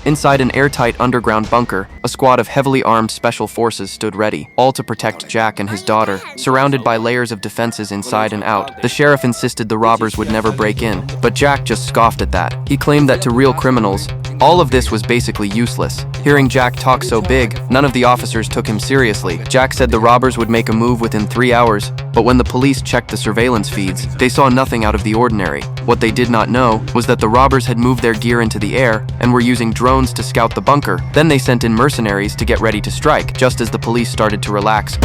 Inside an airtight underground bunker, a squad of heavily armed special forces stood ready, all to protect Jack and his daughter. Surrounded by layers of defenses inside and out, the sheriff insisted the robbers would never break in, but Jack just scoffed at that. He claimed that to real criminals, all of this was basically useless. Hearing Jack talk so big, none of the officers took him seriously. Jack said the robbers would make a move within 3 hours, but when the police checked the surveillance feeds, they saw nothing out of the ordinary. What they did not know was that the robbers had moved their gear into the air and were using drones to scout the bunker. Then they sent in mercenaries to get ready to strike, just as the police started to relax.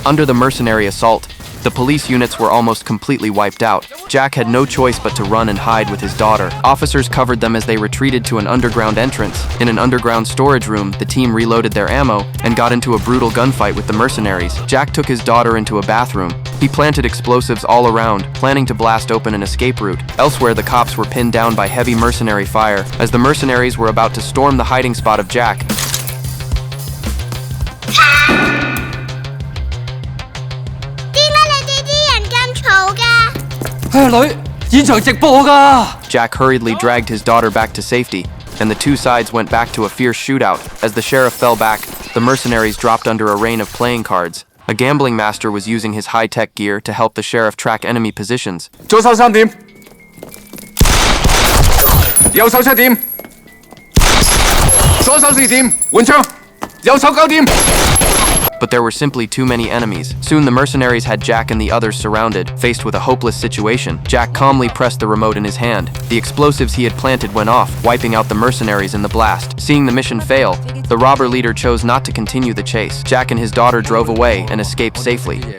Under the mercenary assault, the police units were almost completely wiped out. Jack had no choice but to run and hide with his daughter. Officers covered them as they retreated to an underground entrance. In an underground storage room, the team reloaded their ammo and got into a brutal gunfight with the mercenaries. Jack took his daughter into a bathroom. He planted explosives all around, planning to blast open an escape route. Elsewhere, the cops were pinned down by heavy mercenary fire as the mercenaries were about to storm the hiding spot of Jack. Jack hurriedly dragged his daughter back to safety, and the two sides went back to a fierce shootout. As the sheriff fell back, the mercenaries dropped under a rain of playing cards. A gambling master was using his high-tech gear to help the sheriff track enemy positions. 左手3點，右手7點，左手4點，換槍，右手9點。 But there were simply too many enemies. Soon the mercenaries had Jack and the others surrounded. Faced with a hopeless situation, Jack calmly pressed the remote in his hand. The explosives he had planted went off, wiping out the mercenaries in the blast. Seeing the mission fail, the robber leader chose not to continue the chase. Jack and his daughter drove away and escaped safely.